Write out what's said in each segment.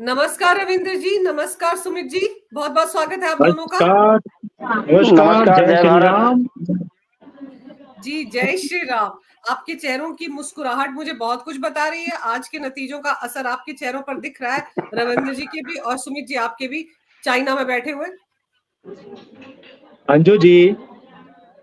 नमस्कार रविंद्र जी, नमस्कार सुमित जी, बहुत बहुत स्वागत है आप दोनों का। नमस्कार। नमस्कार, जय श्री राम। जी जय श्री राम। आपके चेहरों की मुस्कुराहट मुझे बहुत कुछ बता रही है। आज के नतीजों का असर आपके चेहरों पर दिख रहा है, रविंद्र जी के भी और सुमित जी आपके भी, चाइना में बैठे हुए। अंजू जी,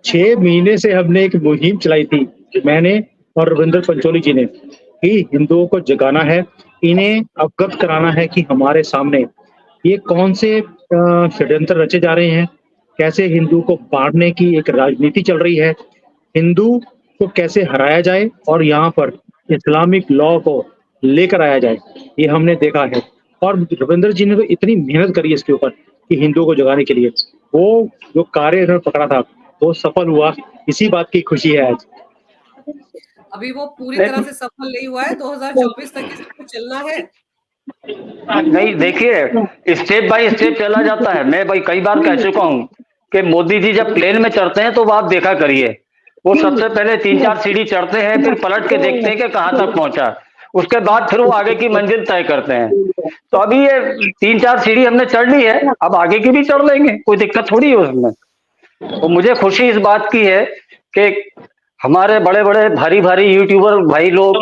6 महीने से हमने एक मुहिम चलाई थी, मैंने और रविंद्र पंचोली जी ने, कि हिंदुओं को जगाना है, इन्हें अवगत कराना है कि हमारे सामने ये कौन से षड्यंत्र रचे जा रहे हैं, कैसे हिंदू को बांटने की एक राजनीति चल रही है, हिंदू को कैसे हराया जाए और यहाँ पर इस्लामिक लॉ को लेकर आया जाए, ये हमने देखा है। और रविंद्र जी ने तो इतनी मेहनत करी इसके ऊपर कि हिंदुओं को जगाने के लिए, वो जो कार्य इन्होंने पकड़ा था वो सफल हुआ, इसी बात की खुशी है आज। अभी वो पूरी तरह से सफल नहीं हुआ है, 2024 तक इसको चलना है। नहीं, देखिए स्टेप बाय स्टेप चला जाता है। मैं भाई कई बार कह चुका हूँ कि मोदी जी जब प्लेन में चढ़ते हैं तो वो आप देखा करिए, वो सबसे पहले 3-4 सीढ़ी चढ़ते हैं, फिर पलट के देखते हैं कि कहाँ तक पहुंचा, उसके बाद फिर वो आगे की मंजिल तय करते हैं। तो अभी ये 3-4 सीढ़ी हमने चढ़ ली है, अब आगे की भी चढ़ लेंगे, कोई दिक्कत थोड़ी है उसमें। तो मुझे खुशी इस बात की है कि हमारे बड़े बड़े भारी भारी यूट्यूबर भाई लोग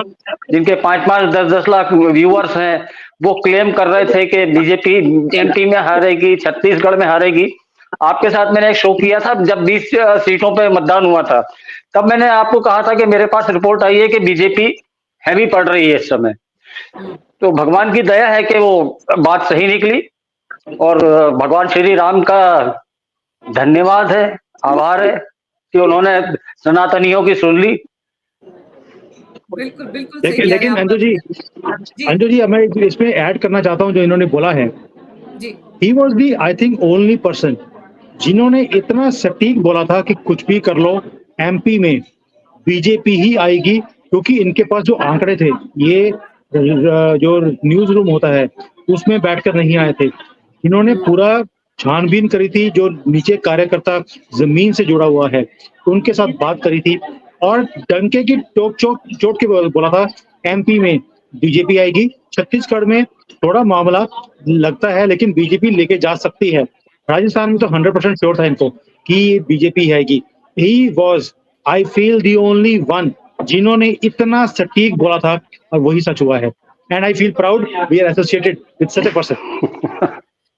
जिनके 5-5, 10-10 लाख व्यूअर्स हैं, वो क्लेम कर रहे थे कि बीजेपी एमपी में हारेगी, छत्तीसगढ़ में हारेगी। आपके साथ मैंने एक शो किया था जब 20 सीटों पे मतदान हुआ था, तब मैंने आपको कहा था कि मेरे पास रिपोर्ट आई है कि बीजेपी हैवी पड़ रही है इस समय। तो भगवान की दया है कि वो बात सही निकली, और भगवान श्री राम का धन्यवाद है, आभार है कि उन्होंने सनातनियों की सुन ली। बिल्कुल बिल्कुल लेकिन अंजू जी मैं इसमें ऐड करना चाहता हूँ जो इन्होंने बोला है। He was the I think only person जिन्होंने इतना सटीक बोला था कि कुछ भी कर लो एमपी में बीजेपी ही आएगी, क्योंकि इनके पास जो आंकड़े थे, ये जो न्यूज रूम होता है उसमें बैठकर नहीं आए थे, इन्होंने पूरा छानबीन करी थी, जो नीचे कार्यकर्ता जमीन से जुड़ा हुआ है उनके साथ बात करी थी, और डंके की चोट के बोला था एमपी में बीजेपी आएगी, छत्तीसगढ़ में थोड़ा मामला लगता है लेकिन बीजेपी लेके जा सकती है, राजस्थान में तो 100% श्योर था इनको कि बीजेपी आएगी। He was I feel the only one जिन्होंने इतना सटीक बोला था, और वही सच हुआ है। And I feel proud we are associated with such a person.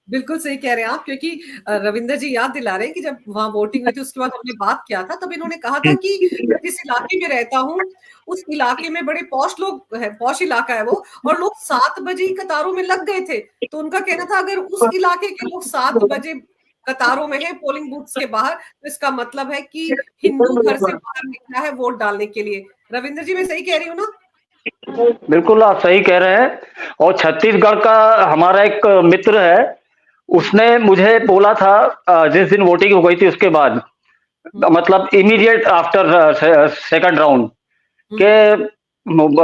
बिल्कुल सही कह रहे हैं आप, क्योंकि रविंद्र जी याद दिला रहे हैं कि जब वहां वोटिंग हुई थी उसके बाद हमने बात किया था, तब इन्होंने कहा था कि मैं जिस इलाके में रहता हूँ उस इलाके में बड़े पॉश लोग हैं, पॉश इलाका है वो, और लोग 7 बजे ही कतारों में लग गए थे। तो उनका कहना था अगर उस इलाके के लोग 7 बजे कतारों में है पोलिंग बूथ्स के बाहर, तो इसका मतलब है कि हिंदू घर से बाहर निकला है वोट डालने के लिए। रविंद्र जी मैं सही कह रही हूँ ना? बिल्कुल आप सही कह रहे हैं। और छत्तीसगढ़ का हमारा एक मित्र है, उसने मुझे बोला था जिस दिन वोटिंग हो गई थी उसके बाद, मतलब इमीडिएट आफ्टर सेकंड राउंड, के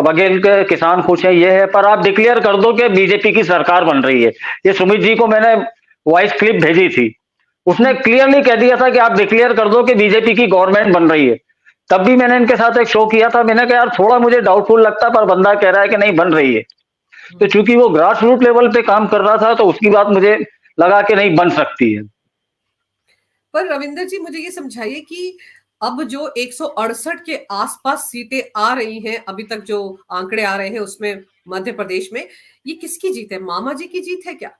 बघेल के किसान खुश है, ये है, पर आप डिक्लेयर कर दो कि बीजेपी की सरकार बन रही है। ये सुमित जी को मैंने वॉइस क्लिप भेजी थी, उसने क्लियरली कह दिया था कि आप डिक्लेयर कर दो कि बीजेपी की गवर्नमेंट बन रही है। तब भी मैंने इनके साथ एक शो किया था, मैंने कहा यार थोड़ा मुझे डाउटफुल लगता, पर बंदा कह रहा है कि नहीं बन रही है। तो चूंकि वो ग्रास रूट लेवल पे काम कर रहा था, तो उसकी बात मुझे लगा कि नहीं बन सकती है। पर रविंद्र जी मुझे ये समझाइए कि अब जो 168 के आसपास सीटें आ रही हैं, अभी तक जो आंकड़े आ रहे हैं उसमें मध्य प्रदेश में, ये किसकी जीत है? मामा जी की जीत है क्या?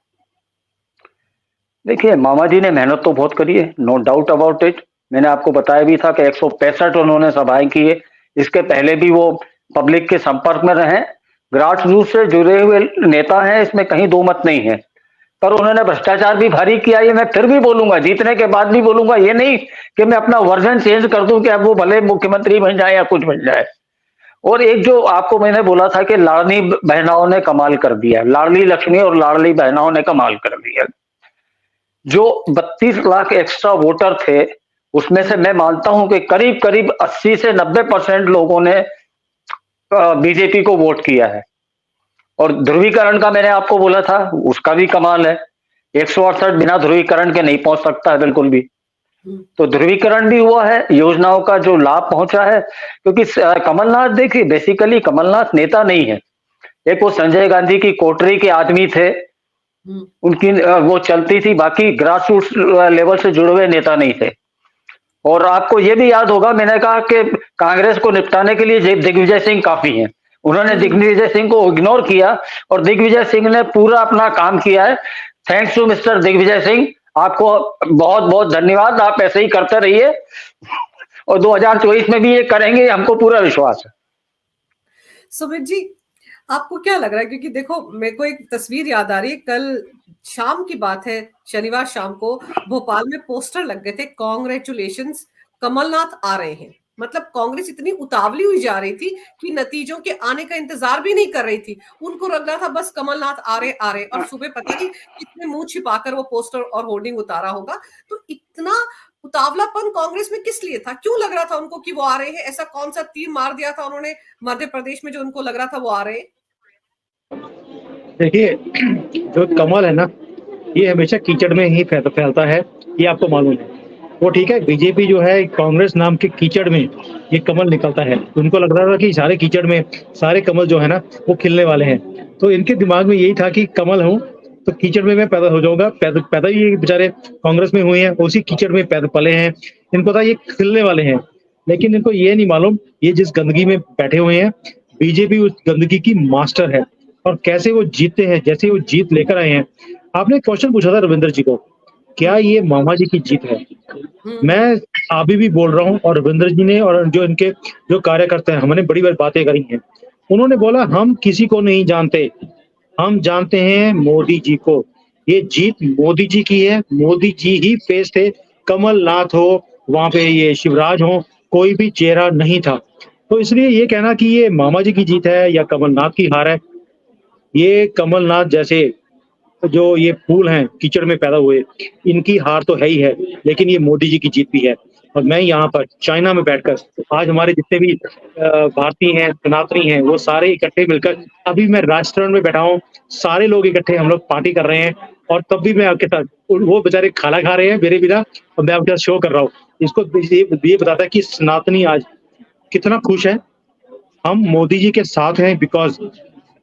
देखिए मामा जी ने मेहनत तो बहुत करी है, नो डाउट अबाउट इट। मैंने आपको बताया भी था कि 165 उन्होंने सभाएं की है, इसके पहले भी वो पब्लिक के संपर्क में रहे, ग्रास रूट से जुड़े हुए नेता हैं, इसमें कहीं दो मत नहीं है। पर उन्होंने भ्रष्टाचार भी भारी किया, ये मैं फिर भी बोलूंगा, जीतने के बाद भी बोलूंगा, ये नहीं कि मैं अपना वर्जन चेंज कर दूं कि अब वो भले मुख्यमंत्री बन जाए या कुछ बन जाए। और एक जो आपको मैंने बोला था कि लाडली बहनाओं ने कमाल कर दिया, लाडली लक्ष्मी और लाडली बहनाओं ने कमाल कर दिया। जो 32 लाख एक्स्ट्रा वोटर थे, उसमें से मैं मानता हूं कि करीब करीब 80 से 90% लोगों ने बीजेपी को वोट किया है। और ध्रुवीकरण का मैंने आपको बोला था, उसका भी कमाल है, 168 बिना ध्रुवीकरण के नहीं पहुंच सकता है बिल्कुल भी। तो ध्रुवीकरण भी हुआ है, योजनाओं का जो लाभ पहुंचा है, क्योंकि कमलनाथ देखिए बेसिकली कमलनाथ नेता नहीं है, एक वो संजय गांधी की कोटरी के आदमी थे, उनकी वो चलती थी, बाकी ग्रास रूट लेवल से जुड़े हुए नेता नहीं थे। और आपको ये भी याद होगा, मैंने कहा कि कांग्रेस को निपटाने के लिए दिग्विजय सिंह काफी हैं। उन्होंने दिग्विजय सिंह को इग्नोर किया और दिग्विजय सिंह ने पूरा अपना काम किया है। Thanks to mister Digvijay Singh, आपको बहुत बहुत धन्यवाद। आप ऐसे ही करते रहिए और 2024 में भी ये करेंगे, हमको पूरा विश्वास है। सुमित जी, आपको क्या लग रहा है? क्योंकि देखो, मेरे को एक तस्वीर याद आ रही है, कल शाम की बात है, शनिवार शाम को भोपाल में पोस्टर लग गए थे, कांग्रेचुलेशंस, कमलनाथ आ रहे हैं। मतलब कांग्रेस इतनी उतावली हुई जा रही थी कि नतीजों के आने का इंतजार भी नहीं कर रही थी। उनको लग रहा था बस कमलनाथ आ रहे, और सुबह पता नहीं कितने मुंह छिपाकर वो पोस्टर और होर्डिंग उतारा होगा। तो इतना उतावलापन कांग्रेस में किस लिए था? क्यों लग रहा था उनको कि वो आ रहे हैं? ऐसा कौन सा तीर मार दिया था उन्होंने मध्य प्रदेश में जो उनको लग रहा था वो आ रहे हैं? देखिए, जो कमल है ना, ये हमेशा कीचड़ में ही फैलता है, ये आपको मालूम है। वो ठीक है, बीजेपी जो है कांग्रेस नाम के कीचड़ में ये कमल निकलता है। उनको लग रहा था कि सारे कीचड़ में सारे कमल जो है ना वो खिलने वाले हैं। तो इनके दिमाग में यही था कि कमल हूँ तो कीचड़ में मैं पैदा हो जाऊंगा। पैदा ही बेचारे कांग्रेस में हुए हैं, उसी कीचड़ में पैदा पले हैं। इनको था ये खिलने वाले हैं, लेकिन इनको ये नहीं मालूम ये जिस गंदगी में बैठे हुए हैं, बीजेपी उस गंदगी की मास्टर है। और कैसे वो जीतते हैं, जैसे वो जीत लेकर आए हैं। आपने क्वेश्चन पूछा था रविंदर जी को, क्या ये मामा जी की जीत है? मैं अभी भी बोल रहा हूँ, और रविंदर जी ने और जो इनके जो कार्यकर्ता हैं, हमने बड़ी बड़ी बातें करी हैं। उन्होंने बोला हम किसी को नहीं जानते, हम जानते हैं मोदी जी को। ये जीत मोदी जी की है, मोदी जी ही फेस थे। कमलनाथ हो, वहां पे ये शिवराज हो, कोई भी चेहरा नहीं था। तो इसलिए ये कहना कि ये मामा जी की जीत है या कमलनाथ की हार है, ये कमलनाथ जैसे जो ये फूल हैं कीचड़ में पैदा हुए, इनकी हार तो है ही है, लेकिन ये मोदी जी की जीत भी है। और मैं यहाँ पर चाइना में बैठकर आज हमारे जितने भी भारतीय हैं, सनातनी हैं, वो सारे इकट्ठे मिलकर, अभी मैं रेस्टोरेंट में बैठा हूँ, सारे लोग इकट्ठे हम लोग पार्टी कर रहे हैं। और तब भी मैं आपके साथ, वो बेचारे खाना खा रहे हैं मेरे बिना और मैं आपके साथ शो कर रहा हूँ। इसको ये बताता है कि सनातनी आज कितना खुश है। हम मोदी जी के साथ हैं बिकॉज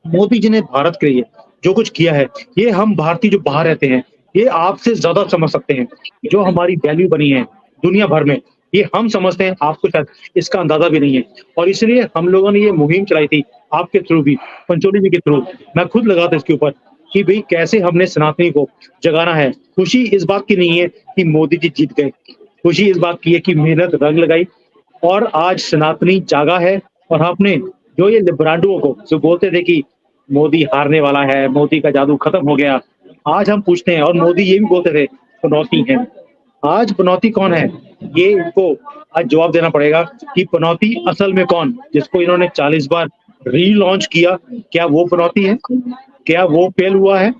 मोदी जी ने भारत के लिए जो कुछ किया है, ये हम भारतीय जो बाहर रहते हैं ये आपसे ज्यादा समझ सकते हैं। जो हमारी वैल्यू बनी है दुनिया भर में, ये हम समझते हैं, आपको शायद इसका अंदाजा भी नहीं है। और इसलिए हम लोगों ने ये मुहिम चलाई थी आपके थ्रू भी, पंचोली जी के थ्रू। मैं खुद लगा था इसके ऊपर कि भाई कैसे हमने सनातनी को जगाना है। खुशी इस बात की नहीं है कि मोदी जी जीत गए, खुशी इस बात की है कि मेहनत रंग लगाई और आज सनातनी जागा है। और आपने जो ये लिबराडुओं को जो बोलते थे कि मोदी हारने वाला है, मोदी का जादू खत्म हो गया, आज हम पूछते हैं, और मोदी ये भी बोलते थे पनौती है, आज पनौती कौन है? ये इनको आज जवाब देना पड़ेगा कि पनौती असल में कौन, जिसको इन्होंने 40 बार रीलॉन्च किया, क्या वो पनौती है? क्या वो फेल हुआ है?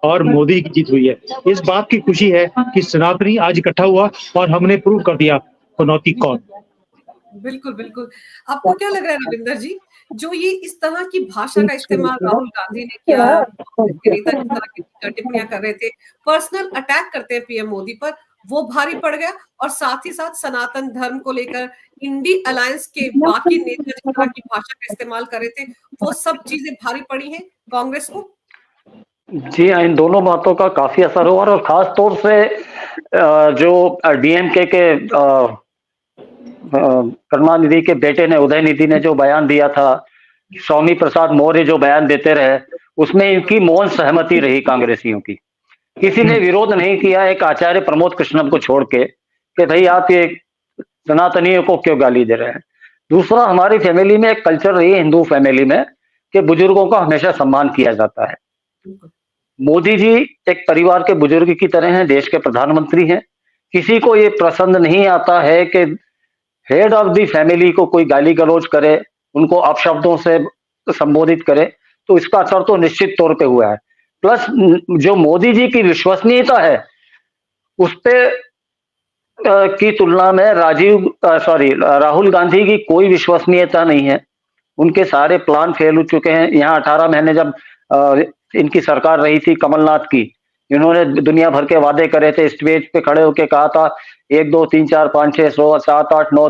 और मोदी की जीत हुई है। इस बात की खुशी है कि सनातनी आज इकट्ठा हुआ और हमने प्रूव कर दिया पनौती कौन। बिल्कुल बिल्कुल। आपको क्या लग रहा है रविंदर जी, जो ये इस तरह की भाषा का इस्तेमाल राहुल गांधी ने किया, नेता जिस तरह की टिप्पणियां कर रहे थे, पर्सनल अटैक करते हैं पीएम मोदी पर, वो भारी पड़ गया? और साथ ही साथ सनातन धर्म को लेकर इंडी अलायंस के बाकी नेता जिस तरह की भाषा का इस्तेमाल कर रहे थे, वो सब चीजें भारी पड़ी हैं कांग्रेस को? जी हाँ, इन दोनों बातों का काफी असर हुआ और खास तौर से जो डीएमके के करुणानिधि के बेटे ने, उदयनिधि ने जो बयान दिया था, स्वामी प्रसाद मौर्य जो बयान देते रहे, उसमें इनकी मौन सहमति रही कांग्रेसियों की। किसी ने विरोध नहीं किया, एक आचार्य प्रमोद कृष्णन को छोड़ के, कि भाई आप ये सनातनियों को क्यों गाली दे रहे हैं। दूसरा, हमारी फैमिली में एक कल्चर रही है, हिंदू फैमिली में, कि बुजुर्गों का हमेशा सम्मान किया जाता है। मोदी जी एक परिवार के बुजुर्ग की तरह हैं, देश के प्रधानमंत्री हैं। किसी को ये पसंद नहीं आता है कि हेड ऑफ द फैमिली को कोई गाली गलौज करे, उनको अपशब्दों से संबोधित करे, तो इसका असर तो निश्चित तौर पे हुआ है। प्लस जो मोदी जी की विश्वसनीयता है उस पे की तुलना में राहुल गांधी की कोई विश्वसनीयता नहीं है। उनके सारे प्लान फेल हो चुके हैं। यहाँ 18 महीने जब इनकी सरकार रही थी कमलनाथ की, इन्होंने दुनिया भर के वादे करे थे, स्टेज पे खड़े होके कहा था 1 2 3 4 5 6 7 8 9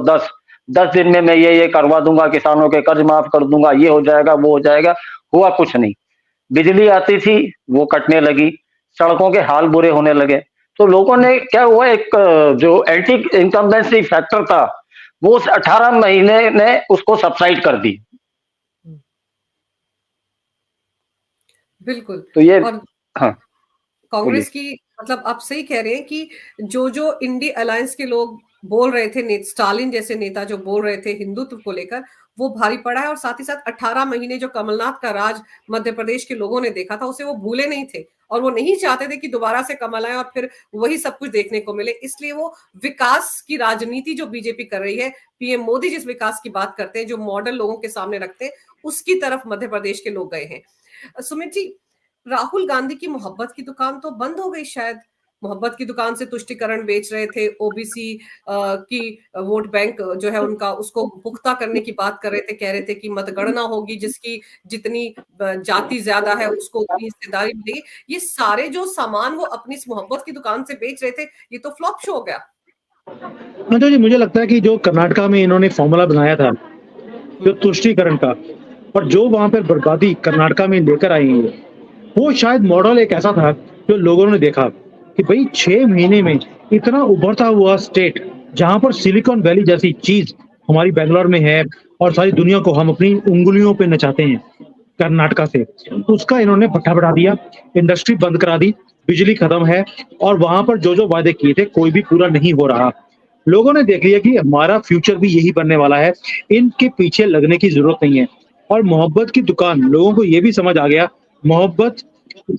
10 दिन में मैं ये करवा दूंगा, किसानों के कर्ज माफ कर दूंगा, ये हो जाएगा वो हो जाएगा। हुआ कुछ नहीं। बिजली आती थी वो कटने लगी, सड़कों के हाल बुरे होने लगे। तो लोगों ने क्या हुआ, एक जो एंटी इनकम्बेंसी फैक्टर था वो उस 18 महीने ने उसको सबसाइड कर दी। बिल्कुल। तो ये और हाँ कांग्रेस की मतलब आप सही कह रहे हैं कि जो इंडी अलायंस के लोग बोल रहे थे, स्टालिन जैसे नेता जो बोल रहे थे हिंदुत्व को लेकर, वो भारी पड़ा है। और साथ ही साथ 18 महीने जो कमलनाथ का राज मध्य प्रदेश के लोगों ने देखा था उसे वो भूले नहीं थे, और वो नहीं चाहते थे कि दोबारा से कमल आए और फिर वही सब कुछ देखने को मिले। इसलिए वो विकास की राजनीति जो बीजेपी कर रही है, पीएम मोदी जिस विकास की बात करते हैं, जो मॉडल लोगों के सामने रखते हैं, उसकी तरफ मध्य प्रदेश के लोग गए हैं। सुमित जी, राहुल गांधी की मोहब्बत की दुकान तो बंद हो गई शायद। मोहब्बत की दुकान से तुष्टिकरण बेच रहे थे, ओबीसी की वोट बैंक जो है उनका, उसको पुख्ता करने की बात कर रहे थे, कह रहे थे कि मतगणना होगी, जिसकी जितनी जाति ज्यादा है उसको उतनी हिस्सेदारी मिलेगी। ये सारे जो सामान वो अपनी इस मोहब्बत की दुकान से बेच रहे थे, ये तो फ्लॉप शो हो गया। जी, मुझे लगता है कि जो कर्नाटका में इन्होंने फॉर्मूला बनाया था जो तुष्टिकरण का, और जो वहां पर बर्बादी कर्नाटका में लेकर आई है, वो शायद मॉडल एक ऐसा था जो लोगों ने देखा कि भाई 6 महीने में इतना उभरता हुआ स्टेट, जहां पर सिलिकॉन वैली जैसी चीज हमारी बेंगलोर में है और सारी दुनिया को हम अपनी उंगलियों पे नचाते हैं कर्नाटका से, उसका इन्होंने भट्ठा बढ़ा दिया, इंडस्ट्री बंद करा दी, बिजली खत्म है, और वहां पर जो जो वादे किए थे कोई भी पूरा नहीं हो रहा। लोगों ने देख लिया कि हमारा फ्यूचर भी यही बनने वाला है, इनके पीछे लगने की जरूरत नहीं है। और मोहब्बत की दुकान, लोगों को ये भी समझ आ गया, मोहब्बत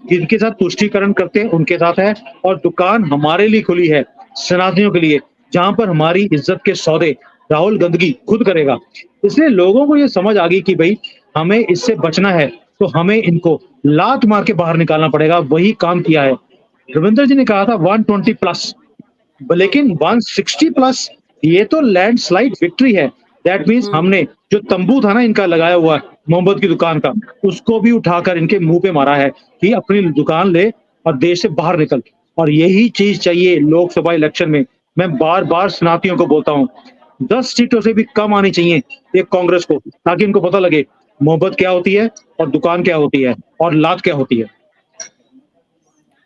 जिनके साथ तुष्टिकरण करते हैं उनके साथ है, और दुकान हमारे लिए खुली है, सनातनियों के लिए, जहां पर हमारी इज्जत के सौदे राहुल गांधी खुद करेगा। इसलिए लोगों को ये समझ आ गई कि भाई हमें इससे बचना है तो हमें इनको लात मार के बाहर निकालना पड़ेगा। वही काम किया है। रविंद्र जी ने कहा था 120 प्लस, लेकिन 160 प्लस ये तो लैंडस्लाइड विक्ट्री है। दैट मीन्स हमने जो तंबू था ना इनका लगाया हुआ मोहब्बत की दुकान का, उसको भी उठाकर इनके मुंह पे मारा है कि अपनी दुकान ले और देश से बाहर निकल। और यही चीज चाहिए लोकसभा इलेक्शन में। मैं बार बार सनातियों को बोलता हूँ 10 सीटों से भी कम आनी चाहिए एक कांग्रेस को, ताकि इनको पता लगे मोहब्बत क्या होती है और दुकान क्या होती है और लात क्या होती है।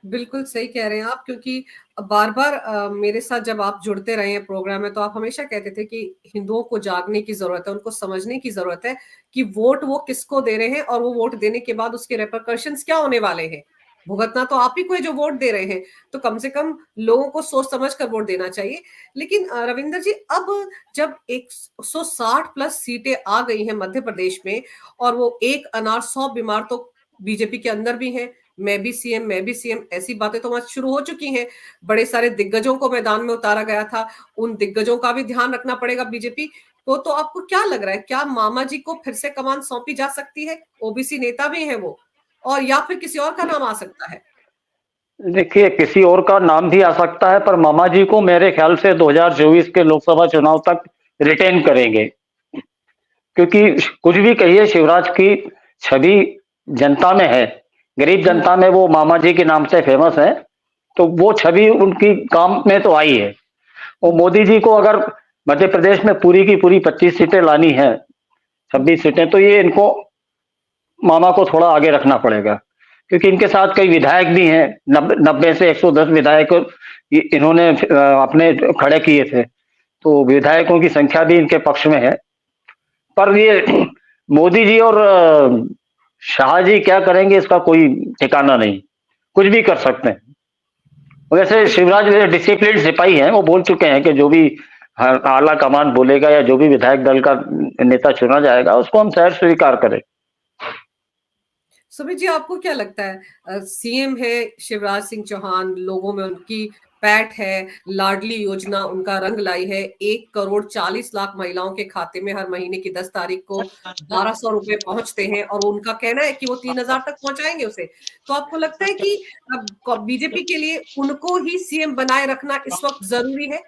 बिल्कुल सही कह रहे हैं आप, क्योंकि बार बार मेरे साथ जब आप जुड़ते रहे हैं प्रोग्राम में, तो आप हमेशा कहते थे कि हिंदुओं को जागने की जरूरत है, उनको समझने की जरूरत है कि वोट वो किसको दे रहे हैं, और वो वोट देने के बाद उसके रेपरकशंस क्या होने वाले हैं। भुगतना तो आप ही को है जो वोट दे रहे हैं, तो कम से कम लोगों को सोच समझ कर वोट देना चाहिए। लेकिन रविंदर जी, अब जब 160 प्लस सीटें आ गई हैं मध्य प्रदेश में, और वो एक अनार 100 बीमार, तो बीजेपी के अंदर भी है, मैं भी सीएम ऐसी बातें तो वहां शुरू हो चुकी हैं। बड़े सारे दिग्गजों को मैदान में उतारा गया था, उन दिग्गजों का भी ध्यान रखना पड़ेगा बीजेपी को। तो आपको क्या लग रहा है, क्या मामा जी को फिर से कमान सौंपी जा सकती है? ओबीसी नेता भी है वो, और या फिर किसी और का नाम आ सकता है? देखिए, किसी और का नाम भी आ सकता है, पर मामा जी को मेरे ख्याल से 2024 के लोकसभा चुनाव तक रिटेन करेंगे। क्योंकि कुछ भी कहिए, शिवराज की छवि जनता में है, गरीब जनता में वो मामा जी के नाम से फेमस है, तो वो छवि उनकी काम में तो आई है। और मोदी जी को अगर मध्य प्रदेश में पूरी की पूरी 25 सीटें लानी है, 26 सीटें, तो ये इनको मामा को थोड़ा आगे रखना पड़ेगा, क्योंकि इनके साथ कई विधायक भी हैं। 90 से 110 विधायक इन्होंने अपने खड़े किए थे, तो विधायकों की संख्या भी इनके पक्ष में है। पर ये मोदी जी और शाह जी क्या करेंगे इसका कोई ठिकाना नहीं, कुछ भी कर सकते हैं। वैसे शिवराज डिसिप्लिन सिपाही हैं, वो बोल चुके हैं कि जो भी आला कमान बोलेगा या जो भी विधायक दल का नेता चुना जाएगा उसको हम सहर्ष स्वीकार करें। सुमित जी, आपको क्या लगता है, सीएम है शिवराज सिंह चौहान, लोगों में उनकी पैठ है, लाडली योजना उनका रंग लाई है, 1,40,00,000 महिलाओं के खाते में हर महीने की 10 तारीख को 1,200 रुपए पहुंचते हैं, और उनका कहना है कि वो 3,000 तक पहुंचाएंगे उसे। तो आपको लगता है कि बीजेपी के लिए उनको ही सीएम बनाए रखना इस वक्त जरूरी है?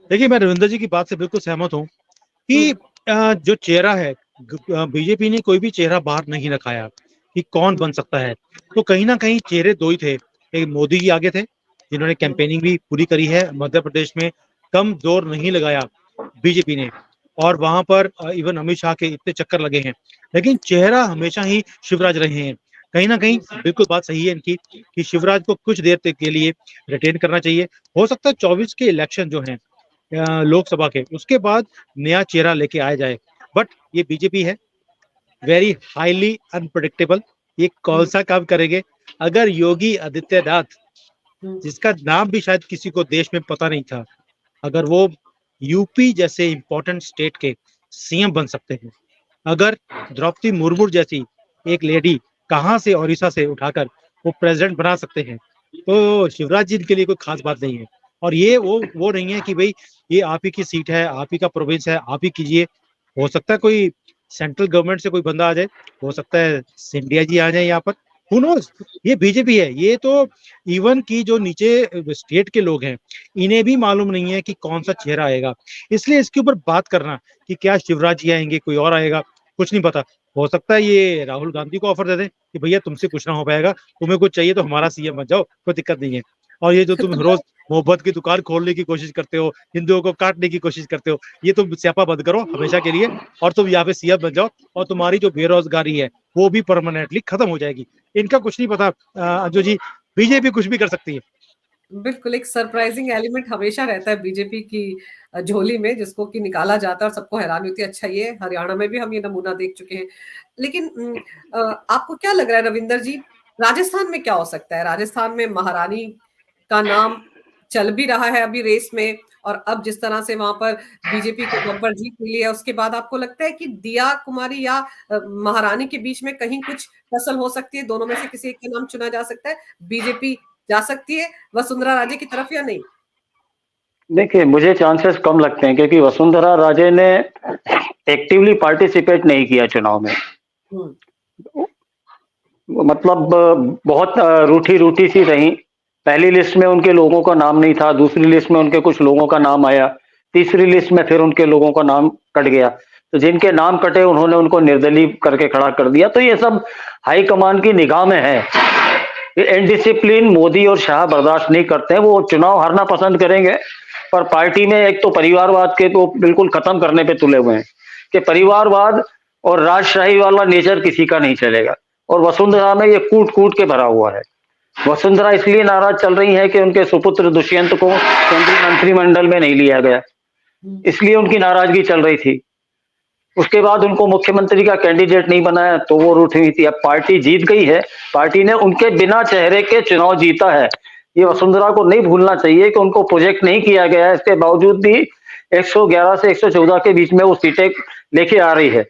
देखिए, मैं रविंद्र जी की बात से बिल्कुल सहमत हूँ कि जो चेहरा है, बीजेपी ने कोई भी चेहरा बाहर नहीं रखाया कि कौन बन सकता है। तो कहीं ना कहीं चेहरे दो ही थे, एक मोदी जी आगे थे जिन्होंने कैंपेनिंग भी पूरी करी है, मध्य प्रदेश में कम जोर नहीं लगाया बीजेपी ने, और वहां पर इवन अमित शाह के इतने चक्कर लगे हैं, लेकिन चेहरा हमेशा ही शिवराज रहे हैं। कहीं ना कहीं बिल्कुल बात सही है इनकी कि शिवराज को कुछ देर तक के लिए रिटेन करना चाहिए। हो सकता है 24 के इलेक्शन जो हैं लोकसभा के, उसके बाद नया चेहरा लेके आया जाए। बट ये बीजेपी है, वेरी हाईली अनप्रेडिक्टेबल। ये कौन सा काम करेंगे? अगर योगी आदित्यनाथ, जिसका नाम भी शायद किसी को देश में पता नहीं था, अगर वो यूपी जैसे इंपॉर्टेंट स्टेट के सीएम बन सकते हैं, अगर द्रौपदी मुर्मू जैसी एक लेडी कहां से ओडिशा से उठाकर वो प्रेसिडेंट बना सकते हैं, तो शिवराज जी के लिए कोई खास बात नहीं है। और ये वो नहीं है कि भाई ये आप ही की सीट है, आप ही का प्रोविंस है, आप ही कीजिए। हो सकता है कोई सेंट्रल गवर्नमेंट से कोई बंदा आ जाए, हो सकता है सिंधिया जी आ जाए यहाँ पर, हु नोज। ये बीजेपी है। ये तो इवन की जो नीचे स्टेट के लोग हैं, इन्हें भी मालूम नहीं है कि कौन सा चेहरा आएगा। इसलिए इसके ऊपर बात करना कि क्या शिवराज जी आएंगे, कोई और आएगा, कुछ नहीं पता। हो सकता है ये राहुल गांधी को ऑफर दे दें कि भैया तुमसे कुछ ना हो पाएगा, तुम्हें कुछ चाहिए तो हमारा सीएम बन जाओ, कोई दिक्कत नहीं है। और ये जो तुम रोज मोहब्बत की दुकान खोलने की कोशिश करते हो, हिंदुओं को काटने की कोशिश करते हो, ये तुम स्यापा बंद करो हमेशा के लिए, और तुम यहाँ पे सीएम बन जाओ, और तुम्हारी जो बेरोजगारी है वो भी परमानेंटली खत्म हो जाएगी। इनका कुछ नहीं पता अंजू जी, बीजेपी कुछ भी कर सकती है। बिल्कुल, एक सरप्राइजिंग एलिमेंट हमेशा रहता है बीजेपी की झोली में, जिसको कि निकाला जाता है और सबको हैरानी होती है। अच्छा, ये हरियाणा में भी हम ये नमूना देख चुके हैं। लेकिन आपको क्या लग रहा है रविंदर जी, राजस्थान में क्या हो सकता है? राजस्थान में महारानी का नाम चल भी रहा है अभी रेस में, और अब जिस तरह से वहां पर बीजेपी को बम्पर जीत मिली है, उसके बाद आपको लगता है कि दिया कुमारी या महारानी के बीच में कहीं कुछ फसल हो सकती है? दोनों में से किसी एक का नाम चुना जा सकता है? बीजेपी जा सकती है वसुंधरा राजे की तरफ या नहीं? देखिए, मुझे चांसेस कम लगते हैं, क्योंकि वसुंधरा राजे ने एक्टिवली पार्टिसिपेट नहीं किया चुनाव में। मतलब बहुत रूठी रूठी सी रही। पहली लिस्ट में उनके लोगों का नाम नहीं था, दूसरी लिस्ट में उनके कुछ लोगों का नाम आया, तीसरी लिस्ट में फिर उनके लोगों का नाम कट गया। तो जिनके नाम कटे उन्होंने उनको निर्दलीय करके खड़ा कर दिया। तो ये सब हाईकमान की निगाह में है। इनडिसिप्लिन मोदी और शाह बर्दाश्त नहीं करते हैं। वो चुनाव हारना पसंद करेंगे, पर पार्टी में एक तो परिवारवाद के तो बिल्कुल खत्म करने पे तुले हुए हैं कि परिवारवाद और राजशाही वाला नेचर किसी का नहीं चलेगा। और वसुंधरा में ये कूट कूट के भरा हुआ है। वसुंधरा इसलिए नाराज चल रही है कि उनके सुपुत्र दुष्यंत को केंद्रीय मंत्रिमंडल में नहीं लिया गया, इसलिए उनकी नाराजगी चल रही थी। उसके बाद उनको मुख्यमंत्री का कैंडिडेट नहीं बनाया तो वो रूठ हुई थी। अब पार्टी जीत गई है, पार्टी ने उनके बिना चेहरे के चुनाव जीता है। ये वसुंधरा को नहीं भूलना चाहिए कि उनको प्रोजेक्ट नहीं किया गया है, इसके बावजूद भी 111 से 114 के बीच में वो सीटें लेके आ रही है।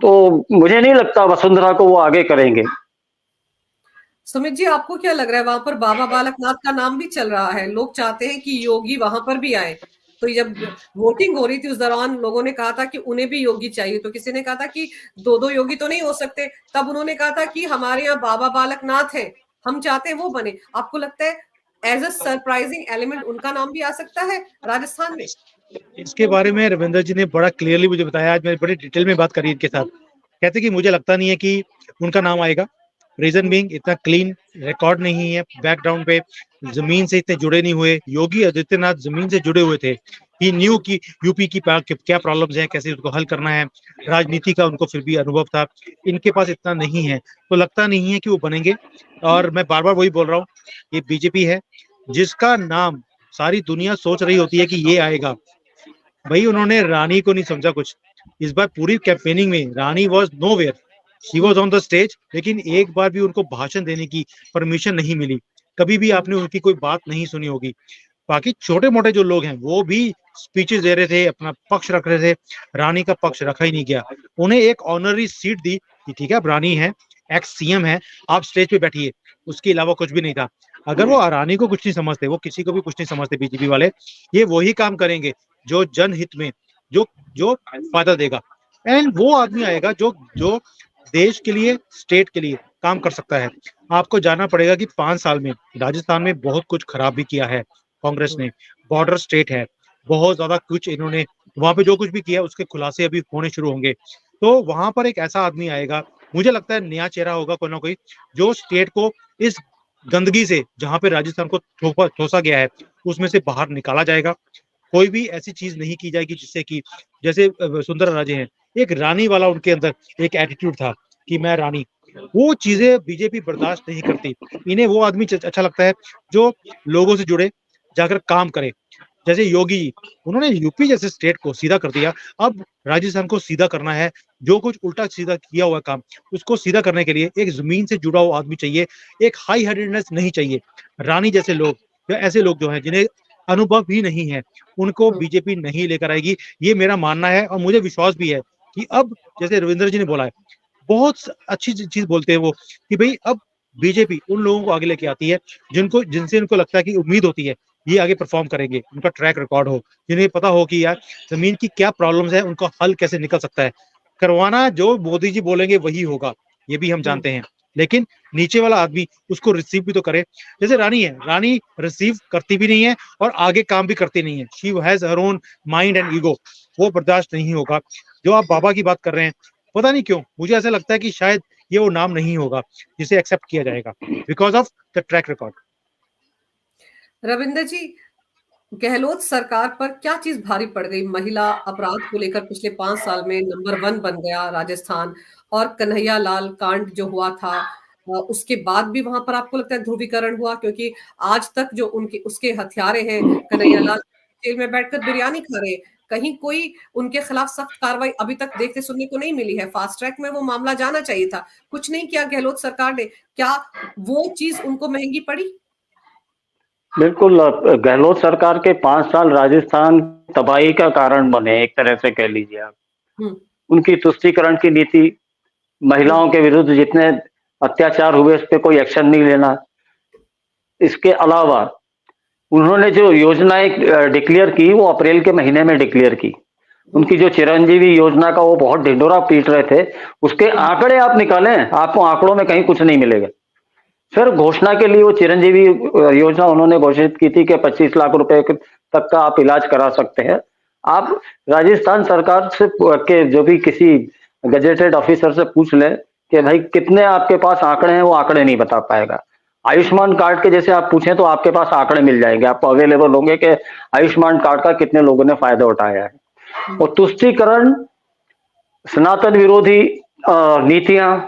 तो मुझे नहीं लगता वसुंधरा को वो आगे करेंगे। सुमित जी, आपको क्या लग रहा है? वहां पर बाबा बालकनाथ का नाम भी चल रहा है, लोग चाहते हैं कि योगी वहां पर भी आए। तो जब वोटिंग हो रही थी उस दौरान लोगों ने कहा था कि उन्हें भी योगी चाहिए, तो किसी ने कहा था कि दो योगी तो नहीं हो सकते। तब उन्होंने कहा था कि हमारे यहाँ बाबा बालकनाथ है, हम चाहते हैं वो बने। आपको लगता है एज अ सरप्राइजिंग एलिमेंट उनका नाम भी आ सकता है राजस्थान में? इसके बारे में रविंदर जी ने बड़ा क्लियरली मुझे बताया, आज मैंने बड़ी डिटेल में बात करी इनके साथ। कहते कि मुझे लगता नहीं है कि उनका नाम आएगा। रीजन बीइंग, इतना क्लीन रिकॉर्ड नहीं है, बैकग्राउंड पे जमीन से इतने जुड़े नहीं हुए। योगी आदित्यनाथ जमीन से जुड़े हुए थे, ही न्यू की यूपी की क्या प्रॉब्लम्स हैं, कैसे उसको हल करना है, राजनीति का उनको फिर भी अनुभव था। इनके पास इतना नहीं है, तो लगता नहीं है कि वो बनेंगे। और मैं बार बार वही बोल रहा हूँ, ये बीजेपी है जिसका नाम सारी दुनिया सोच रही होती है कि ये आएगा। भाई उन्होंने रानी को नहीं समझा कुछ। इस बार पूरी कैंपेनिंग में Rani was nowhere, she was on the stage, लेकिन एक बार भी उनको भाषण देने की परमिशन नहीं मिली। कभी भी आपने उनकी कोई बात नहीं सुनी होगी। बाकी छोटे मोटे जो लोग हैं वो भी स्पीचेस दे रहे थे, अपना पक्ष रख रहे थे, रानी का पक्ष रखा ही नहीं गया। उन्हें एक ऑनररी सीट दी कि ठीक है, अब रानी है, एक्स सीएम है, आप स्टेज पे बैठिए, उसके अलावा कुछ भी नहीं था। अगर वो रानी को कुछ नहीं समझते, वो किसी को भी कुछ नहीं समझते बीजेपी वाले, ये वही काम करेंगे जो जनहित में जो जो फायदा देगा। एंड वो आदमी आएगा जो जो देश के लिए, स्टेट के लिए काम कर सकता है। आपको जाना पड़ेगा कि 5 साल में राजस्थान में बहुत कुछ खराब भी किया है कांग्रेस ने। बॉर्डर स्टेट है, बहुत ज्यादा कुछ इन्होंने वहां पे जो कुछ भी किया उसके खुलासे अभी होने शुरू होंगे। तो वहां पर एक ऐसा आदमी आएगा, मुझे लगता है नया चेहरा होगा कोई ना कोई, जो स्टेट को इस गंदगी से, जहां पे राजस्थान को ठोसा गया है, उसमें से बाहर निकाला जाएगा। कोई भी ऐसी चीज नहीं की जाएगी जिससे कि, जैसे सुंदर राजे हैं, एक रानी वाला उनके अंदर एक एटीट्यूड था कि मैं रानी, वो चीजें बीजेपी बर्दाश्त नहीं करती। इन्हें वो आदमी अच्छा लगता है जो लोगों से जुड़े, जाकर काम करे। जैसे योगी जी, उन्होंने यूपी जैसे स्टेट को सीधा कर दिया, अब राजस्थान को सीधा करना है। जो कुछ उल्टा सीधा किया हुआ काम, उसको सीधा करने के लिए एक जमीन से जुड़ा हुआ आदमी चाहिए, एक हाई हेडेडनेस नहीं चाहिए। रानी जैसे लोग या ऐसे लोग जो हैं जिन्हें अनुभव भी नहीं है, उनको बीजेपी नहीं लेकर आएगी, ये मेरा मानना है। और मुझे विश्वास भी है कि अब, जैसे रविंद्र जी ने बोला है, बहुत अच्छी चीज बोलते हैं वो, कि भाई अब बीजेपी उन लोगों को आगे लेके आती है जिनसे इनको लगता है कि उम्मीद होती है ये आगे परफॉर्म करेंगे, उनका ट्रैक रिकॉर्ड हो, जिन्हें पता हो कि यार जमीन की क्या प्रॉब्लम्स है, उनका हल कैसे निकल सकता है। करवाना जो मोदी जी बोलेंगे वही होगा, ये भी हम जानते हैं, लेकिन नीचे वाला आदमी उसको रिसीव भी तो करे। जैसे रानी है, रानी रिसीव करती भी नहीं है और आगे काम भी करती नहीं है। She has her own mind and ego, वो बर्दाश्त नहीं होगा। जो आप बाबा की बात कर रहे हैं, पता नहीं क्यों मुझे ऐसा लगता है कि शायद ये वो नाम नहीं होगा जिसे एक्सेप्ट किया जाएगा because of the track record. Ravinder ji, Gehlot सरकार पर क्या चीज भारी पड़ गई? महिला अपराध को लेकर पिछले 5 साल में नंबर 1 बन गया राजस्थान, और कन्हैया लाल कांड जो हुआ था, उसके बाद भी वहां पर आपको लगता है ध्रुवीकरण हुआ? क्योंकि आज तक जो उनके उसके हत्यारे हैं, कन्हैया लाल जेल में बैठकर बिरयानी खा रहे हैं, कहीं कोई उनके खिलाफ सख्त कार्रवाई अभी तक देखते सुनने को नहीं मिली है। फास्ट ट्रैक में वो मामला जाना चाहिए था, कुछ नहीं किया गहलोत सरकार ने। क्या वो चीज उनको महंगी पड़ी? बिल्कुल, गहलोत सरकार के 5 साल राजस्थान तबाही का कारण बने, एक तरह से कह लीजिए आप। उनकी तुष्टीकरण की नीति, महिलाओं के विरुद्ध जितने अत्याचार हुए उस पर कोई एक्शन नहीं लेना। इसके अलावा उन्होंने जो योजनाएं डिक्लेयर की वो अप्रैल के महीने में डिक्लेयर की। उनकी जो चिरंजीवी योजना का वो बहुत ढिंढोरा पीट रहे थे, उसके आंकड़े आप निकालें, आपको आंकड़ों में कहीं कुछ नहीं मिलेगा। फिर घोषणा के लिए वो चिरंजीवी योजना उन्होंने घोषित की थी कि 25 लाख रुपए तक का आप इलाज करा सकते हैं। आप राजस्थान सरकार से के जो भी किसी गजेटेड ऑफिसर से पूछ ले कि भाई कितने आपके पास आंकड़े हैं, वो आंकड़े नहीं बता पाएगा। आयुष्मान कार्ड के जैसे आप पूछें तो आपके पास आंकड़े मिल जाएंगे, आपको अवेलेबल होंगे कि आयुष्मान कार्ड का कितने लोगों ने फायदा उठाया है। और तुष्टीकरण, सनातन विरोधी नीतियां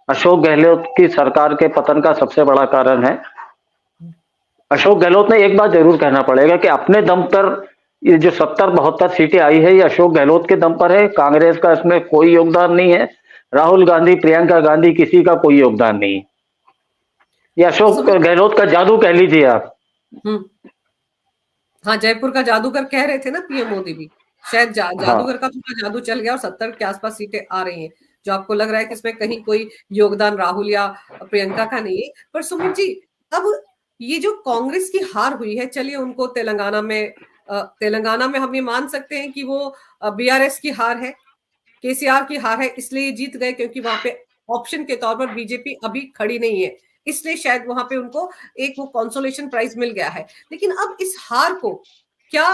अशोक गहलोत की सरकार के पतन का सबसे बड़ा कारण है। अशोक गहलोत ने एक बात जरूर कहना पड़ेगा कि अपने दम पर ये जो 70-72 सीटें आई है, ये अशोक गहलोत के दम पर है। कांग्रेस का इसमें कोई योगदान नहीं है, राहुल गांधी, प्रियंका गांधी, किसी का कोई योगदान नहीं है। ये अशोक गहलोत का जादू कह लीजिए आप। हाँ, जयपुर का जादूगर कह रहे थे ना पीएम मोदी भी, शायद जादूगर का पूरा जादू चल गया और 70 के आसपास सीटें आ रही हैं। जो आपको लग रहा है कि इसमें कहीं कोई योगदान राहुल या प्रियंका का नहीं है। पर सुमित जी, अब ये जो कांग्रेस की हार हुई है, चलिए उनको तेलंगाना में हम ये मान सकते हैं कि वो बीआरएस की हार है, केसीआर की हार है, इसलिए जीत गए क्योंकि वहां पे ऑप्शन के तौर पर बीजेपी अभी खड़ी नहीं है, इसलिए शायद वहां पे उनको एक वो कंसोलेशन प्राइज मिल गया है। लेकिन अब इस हार को क्या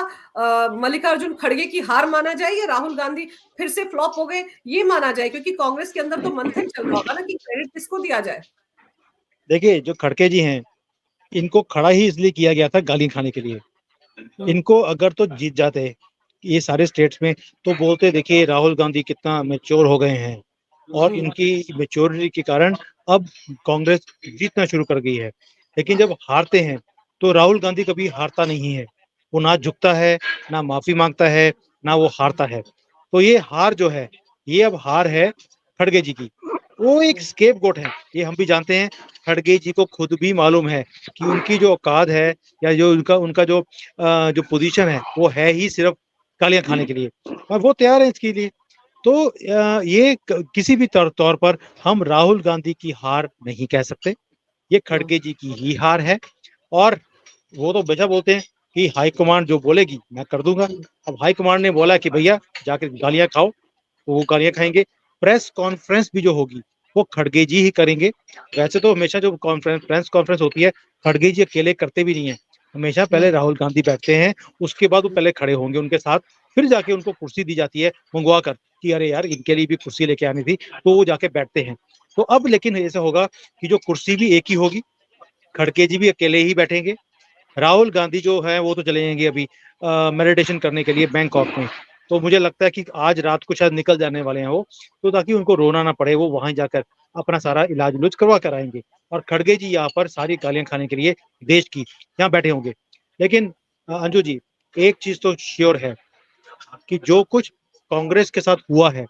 मल्लिकार्जुन खड़गे की हार माना जाए या राहुल गांधी फिर से फ्लॉप हो गए ये माना जाए? क्योंकि कांग्रेस के अंदर तो मंथन चल रहा होगा ना कि क्रेडिट किसको दिया जाए। देखिए, जो खड़गे जी हैं, इनको खड़ा ही इसलिए किया गया था गाली खाने के लिए। इनको अगर तो जीत जाते ये सारे स्टेट्स में तो बोलते देखिए राहुल गांधी कितना मैच्योर हो गए हैं, और इनकी मैच्योरिटी के कारण अब कांग्रेस जीतना शुरू कर गई है। लेकिन जब हारते हैं तो राहुल गांधी कभी हारता नहीं है, वो ना झुकता है, ना माफी मांगता है, ना वो हारता है। तो ये हार जो है, ये अब हार है खड़गे जी की। वो एक स्केपगोट है, ये हम भी जानते हैं। खड़गे जी को खुद भी मालूम है कि उनकी जो औकात है या जो उनका जो पोजीशन है वो है ही सिर्फ गालियां खाने के लिए, और वो तैयार है इसके लिए। तो ये किसी भी तौर पर हम राहुल गांधी की हार नहीं कह सकते, ये खड़गे जी की ही हार है। और वो तो बेचा बोलते हैं कि हाई कमांड जो बोलेगी मैं कर दूंगा। अब हाई कमांड ने बोला कि भैया जाकर गालियां खाओ, तो वो गालियां खाएंगे। प्रेस कॉन्फ्रेंस भी जो होगी वो खड़गे जी ही करेंगे। वैसे तो हमेशा जो प्रेस कॉन्फ्रेंस होती है खड़गे जी अकेले करते भी नहीं है, हमेशा पहले राहुल गांधी बैठते हैं, उसके बाद वो पहले खड़े होंगे उनके साथ, फिर जाके उनको कुर्सी दी जाती है मंगवा कर कि अरे यार इनके लिए भी कुर्सी लेके आनी थी, तो वो जाके बैठते हैं। तो अब लेकिन ऐसा होगा कि जो कुर्सी भी एक ही होगी, खड़गे जी भी अकेले ही बैठेंगे, राहुल गांधी जो है वो तो चले जाएंगे अभी मेडिटेशन करने के लिए बैंकॉक में। तो मुझे लगता है कि आज रात को शायद निकल जाने वाले हैं वो, तो ताकि उनको रोना ना पड़े, वो वहां जाकर अपना सारा इलाज उलाज करवा कर आएंगे। और खड़गे जी यहाँ पर सारी गालियां खाने के लिए देश की यहाँ बैठे होंगे। लेकिन अंजू जी, एक चीज तो श्योर है कि जो कुछ कांग्रेस के साथ हुआ है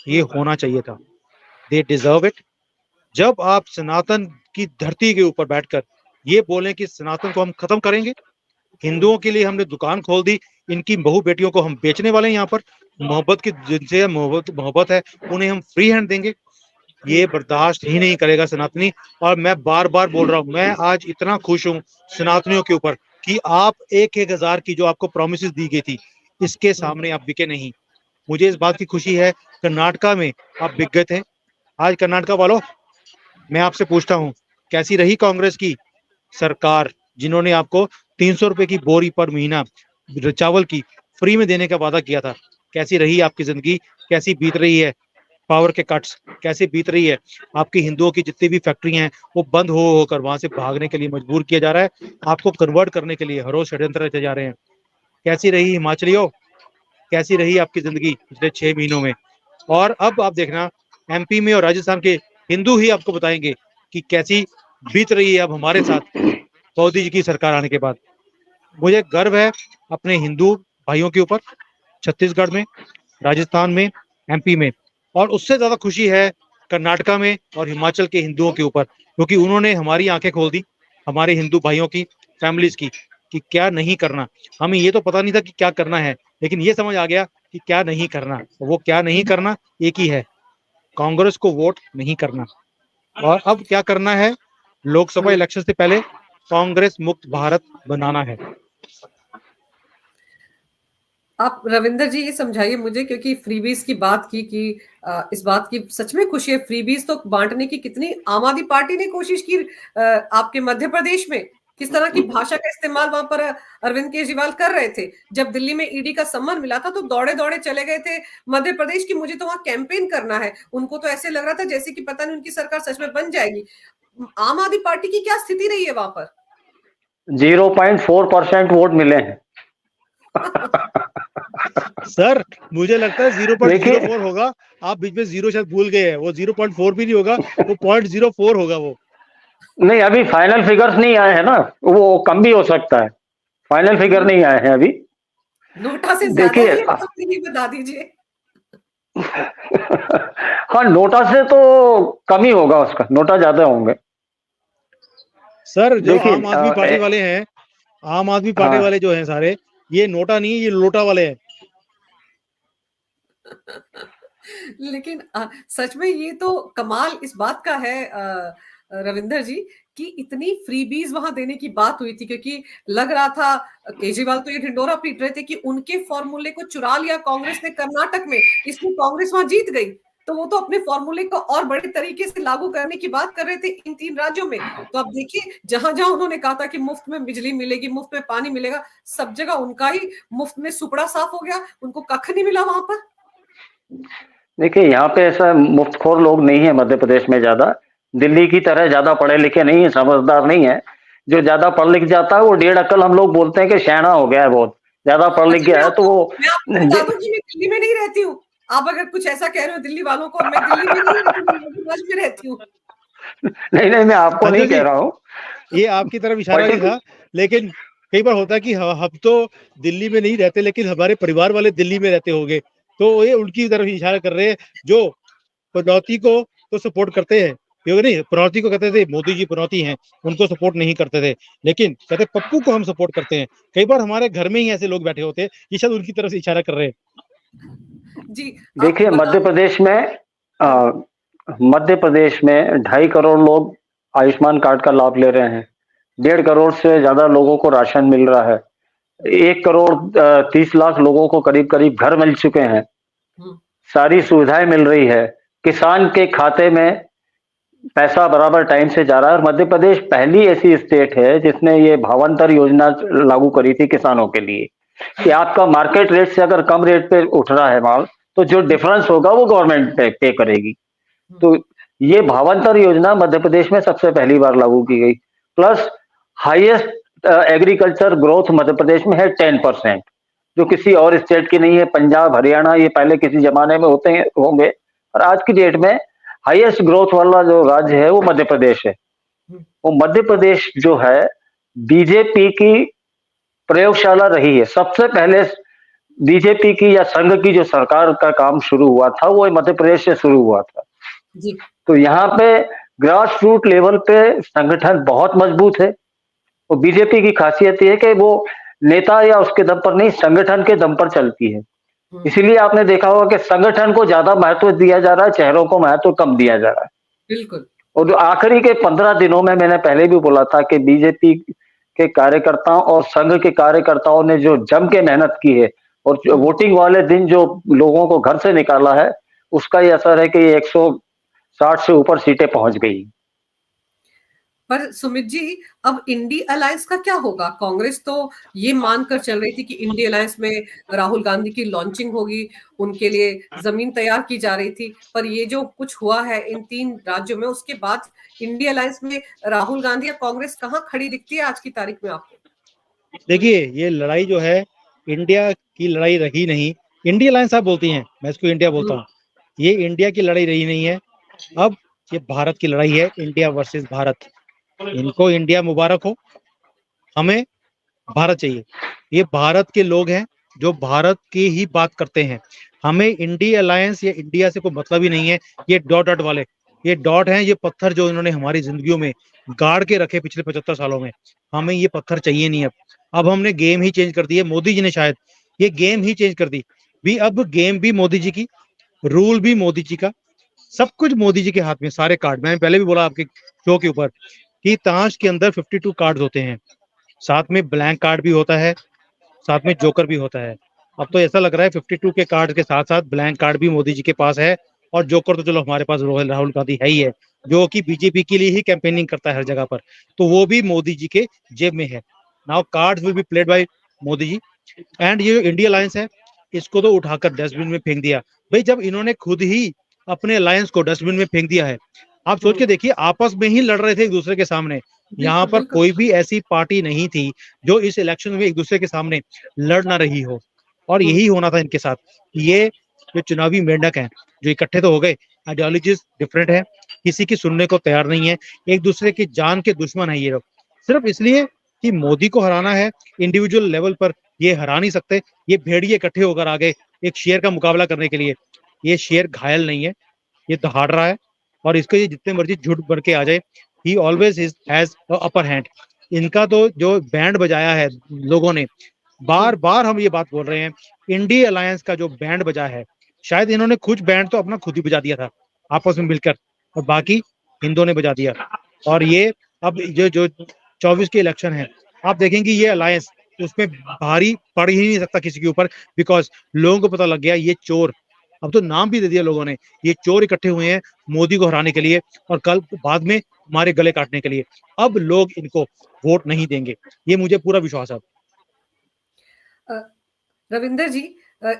ये होना चाहिए था। They deserve it. जब आप सनातन की धरती के ऊपर बैठकर ये बोलें कि सनातन को हम खत्म करेंगे, हिंदुओं के लिए हमने दुकान खोल दी, इनकी बहू बेटियों को हम बेचने वाले हैं, यहाँ पर मोहब्बत की जिनसे मोहब्बत है उन्हें हम फ्री हैंड देंगे, ये बर्दाश्त ही नहीं करेगा सनातनी। और मैं बार बार बोल रहा हूँ, मैं आज इतना खुश हूँ सनातनियों के ऊपर कि आप 1,000 की जो आपको प्रोमिस दी गई थी इसके सामने आप बिके नहीं। मुझे इस बात की खुशी है, कर्नाटका में आप बिक गए थे। आज कर्नाटका वालों, मैं आपसे पूछता हूँ, कैसी रही कांग्रेस की सरकार जिन्होंने आपको 300 रुपए की बोरी पर महीना चावल की फ्री में देने का वादा किया था? कैसी रही आपकी जिंदगी? कैसी बीत रही है पावर के कट्स? कैसे बीत रही है? आपकी हिंदुओं की जितनी भी फैक्ट्री हैं वो बंद हो होकर वहां से भागने के लिए मजबूर किया जा रहा है, आपको कन्वर्ट करने के लिए हर रोज षड्यंत्र रचे जा रहे हैं। कैसी रही हिमाचलियों, कैसी रही आपकी जिंदगी पिछले 6 महीनों में? और अब आप देखना, एमपी में और राजस्थान के हिंदू ही आपको बताएंगे कि कैसी बीत रही है अब हमारे साथ मोदी जी की सरकार आने के बाद। मुझे गर्व है अपने हिंदू भाइयों के ऊपर, छत्तीसगढ़ में, राजस्थान में, एमपी में, और उससे ज्यादा खुशी है कर्नाटका में और हिमाचल के हिंदुओं के ऊपर, क्योंकि उन्होंने हमारी आंखें खोल दी, हमारे हिंदू भाइयों की, फैमिलीज की, कि क्या नहीं करना। हमें ये तो पता नहीं था कि क्या करना है, लेकिन ये समझ आ गया कि क्या नहीं करना। वो क्या नहीं करना एक ही है, कांग्रेस को वोट नहीं करना। और अब क्या करना है, लोकसभा इलेक्शन से पहले कांग्रेस मुक्त भारत बनाना है। आप रविंदर जी ये समझाइए मुझे, क्योंकि फ्रीबीज की बात की कि इस बात की सच में खुशी है, फ्रीबीज तो बांटने की कितनी आम आदमी पार्टी ने कोशिश की आपके मध्य प्रदेश में, किस तरह की भाषा का इस्तेमाल वहां पर अरविंद केजरीवाल कर रहे थे। जब दिल्ली में ईडी का सम्मन मिला था तो दौड़े दौड़े चले गए थे मध्य प्रदेश की, मुझे तो वहां कैंपेन करना है। उनको तो ऐसे लग रहा था जैसे कि पता नहीं उनकी सरकार सच में बन जाएगी। आम आदमी पार्टी की क्या स्थिति रही है वहां पर? 0.4% वोट मिले हैं। सर मुझे लगता है 0.04 होगा, आप बीच में 0 शायद भूल गए हैं, वो 0.4 भी नहीं होगा, वो 0.04 होगा वो। नहीं, अभी फाइनल फिगर्स नहीं आए हैं ना, वो कम भी हो सकता है, फाइनल फिगर नहीं आए हैं अभी। नोटा से ज्यादा है, बता दीजिए। हाँ, नोटा से तो कम ही होगा, उसका नोटा ज्यादा होंगे। सर जो आम आदमी पार्टी वाले हैं, आम आदमी पार्टी वाले जो हैं सारे, ये नोटा नहीं, ये लोटा वाले हैं। लेकिन सच में ये तो कमाल इस बात का है रविंदर जी कि इतनी फ्रीबीज वहां देने की बात हुई थी, क्योंकि लग रहा था केजरीवाल तो ये ढिंडोरा पीट रहे थे कि उनके फॉर्मूले को चुरा लिया कांग्रेस ने कर्नाटक में, इसलिए कांग्रेस वहां जीत गई। तो वो तो अपने फॉर्मूले को और बड़े तरीके से लागू करने की बात कर रहे थे इन 3 राज्यों में। तो अब देखिए, जहां जहां उन्होंने कहा था कि मुफ्त में बिजली मिलेगी, मुफ्त में पानी मिलेगा, सब जगह उनका ही मुफ्त में सुपड़ा साफ हो गया, उनको कख नहीं मिला वहां पर। देखिए, यहाँ पे ऐसा मुफ्तखोर लोग नहीं है मध्य प्रदेश में, ज्यादा दिल्ली की तरह ज्यादा पढ़े लिखे नहीं है, समझदार नहीं है। जो ज्यादा पढ़ लिख जाता है वो डेढ़ अक्ल, हम लोग बोलते हैं कि शैना हो गया है, बहुत ज्यादा पढ़ लिख गया है तो वो। मैं आपको बता दूं कि मैं दिल्ली में नहीं रहती हूँ, आप अगर कुछ ऐसा कह रहे हो दिल्ली वालों को, मैं दिल्ली में नहीं रहती हूँ। नहीं, मैं आपको नहीं कह रहा हूँ, ये आपकी तरफ इशारा ही था। लेकिन कई बार होता है कि हम तो दिल्ली में नहीं रहते, लेकिन हमारे परिवार वाले दिल्ली में रहते होंगे, तो ये उनकी तरफ इशारा कर रहे हैं जो पनौती को तो सपोर्ट करते हैं, क्योंकि नहीं, पनौती को कहते थे मोदी जी पनौती हैं, उनको सपोर्ट नहीं करते थे, लेकिन कहते पप्पू को हम सपोर्ट करते हैं। कई बार हमारे घर में ही ऐसे लोग बैठे होते हैं, ये शायद उनकी तरफ से इशारा कर रहे हैं। जी देखिए, मध्य प्रदेश में 2.5 करोड़ लोग आयुष्मान कार्ड का लाभ ले रहे हैं, 1.5 करोड़ से ज्यादा लोगों को राशन मिल रहा है, 1 करोड़ 30 लाख लोगों को करीब करीब घर मिल चुके हैं, सारी सुविधाएं मिल रही है, किसान के खाते में पैसा बराबर टाइम से जा रहा है। और मध्य प्रदेश पहली ऐसी स्टेट है जिसने ये भावांतर योजना लागू करी थी किसानों के लिए, कि आपका मार्केट रेट से अगर कम रेट पे उठ रहा है माल, तो जो डिफरेंस होगा वो गवर्नमेंट पे करेगी। तो ये भावांतर योजना मध्य प्रदेश में सबसे पहली बार लागू की गई, plus highest agriculture growth Madhya Pradesh में है 10%, जो किसी और स्टेट की नहीं है। पंजाब, हरियाणा ये पहले किसी जमाने में होते होंगे, और आज की डेट में हाईएस्ट ग्रोथ वाला जो राज्य है वो मध्य प्रदेश है। वो मध्य प्रदेश जो है बीजेपी की प्रयोगशाला रही है। सबसे पहले बीजेपी की या संघ की जो सरकार का काम शुरू हुआ था वो मध्य प्रदेश से शुरू हुआ था जी। तो यहाँ पे ग्रास रूट लेवल पे संगठन बहुत मजबूत है। और बीजेपी की खासियत ये है कि वो नेता या उसके दम पर नहीं, संगठन के दम पर चलती है। इसीलिए आपने देखा होगा कि संगठन को ज्यादा महत्व दिया जा रहा है, चेहरों को महत्व कम दिया जा रहा है। बिल्कुल। और जो आखिरी के 15 दिनों में मैंने पहले भी बोला था कि बीजेपी के कार्यकर्ताओं और संघ के कार्यकर्ताओं ने जो जम के मेहनत की है और जो वोटिंग वाले दिन जो लोगों को घर से निकाला है, उसका ये असर है कि 160 से ऊपर सीटें पहुंच गई। पर सुमित जी, अब इंडी अलायंस का क्या होगा? कांग्रेस तो ये मानकर चल रही थी कि इंडी अलायंस में राहुल गांधी की लॉन्चिंग होगी, उनके लिए जमीन तैयार की जा रही थी। पर ये जो कुछ हुआ है इन 3 राज्यों में, उसके बाद इंडी अलायंस में राहुल गांधी या कांग्रेस कहाँ खड़ी दिखती है आज की तारीख में आपको? देखिए, ये लड़ाई जो है इंडिया की लड़ाई रही नहीं। इंडी अलायंस आप बोलती हैं, मैं इसको इंडिया बोलता हूँ। ये इंडिया की लड़ाई रही नहीं है, अब ये भारत की लड़ाई है, इंडिया वर्सेस भारत। इनको इंडिया मुबारक हो, हमें भारत चाहिए। ये भारत के लोग हैं जो भारत की ही बात करते हैं। हमें इंडी अलायंस या इंडिया से कोई मतलब ही नहीं है। ये डॉट डॉट वाले, ये डॉट हैं, ये पत्थर जो इन्होंने हमारी जिंदगियों में गाड़ के रखे पिछले 75 सालों में, हमें ये पत्थर चाहिए नहीं। अब हमने गेम ही चेंज कर दी है। मोदी जी ने शायद ये गेम ही चेंज कर दी भी। अब गेम भी मोदी जी की, रूल भी मोदी जी का, सब कुछ मोदी जी के हाथ में। सारे कार्ड, मैंने पहले भी बोला आपके शो के ऊपर कि ताश के अंदर 52 कार्ड होते हैं, साथ में ब्लैंक कार्ड भी होता है, साथ में जोकर भी होता है। अब तो ऐसा लग रहा है 52 के कार्ड के साथ साथ ब्लैंक कार्ड भी मोदी जी के पास है। और जोकर तो चलो हमारे पास राहुल गांधी है ही है, जो कि बीजेपी के लिए ही कैंपेनिंग करता है हर जगह पर, तो वो भी मोदी जी के जेब में है। Now cards will be played by Modi ji. And ये जो इंडिया अलायंस है, इसको तो उठाकर डस्टबिन में फेंक दिया भाई। जब इन्होंने खुद ही अपने अलायंस को डस्टबिन में फेंक दिया है, आप सोच के देखिए, आपस में ही लड़ रहे थे एक दूसरे के सामने। यहाँ पर कोई भी ऐसी पार्टी नहीं थी जो इस इलेक्शन में एक दूसरे के सामने लड़ ना रही हो, और यही होना था इनके साथ। ये जो चुनावी मेंढक हैं, जो इकट्ठे तो हो गए, आइडियोलॉजीज डिफरेंट है, किसी की सुनने को तैयार नहीं है, एक दूसरे की जान के दुश्मन है ये लोग। सिर्फ इसलिए कि मोदी को हराना है, इंडिविजुअल लेवल पर ये हरा नहीं सकते। ये भेड़िए इकट्ठे होकर आ गए एक शेर का मुकाबला करने के लिए। ये शेर घायल नहीं है, ये दहाड़ रहा है, और इसको ये जितने मर्जी झूठ भर के आ जाए, ही ऑलवेज हैज अपर हैंड। इनका तो जो बैंड बजाया है लोगों ने, बार बार हम ये बात बोल रहे हैं, इंडी अलायंस का जो बैंड बजा है, शायद इन्होंने कुछ बैंड तो अपना खुद ही बजा दिया था आपस में मिलकर, और बाकी हिंदुओं ने बजा दिया। और ये अब जो 24 के इलेक्शन है, आप देखेंगे ये अलायंस उसमें भारी पड़ ही नहीं सकता किसी के ऊपर, बिकॉज लोगों को पता लग गया ये चोर, अब तो नाम भी दे दिया लोगों ने, ये चोर इकट्ठे हुए हैं मोदी को हराने के लिए और कल बाद में हमारे गले काटने के लिए। अब लोग इनको वोट नहीं देंगे, ये मुझे पूरा विश्वास है। रविंदर जी,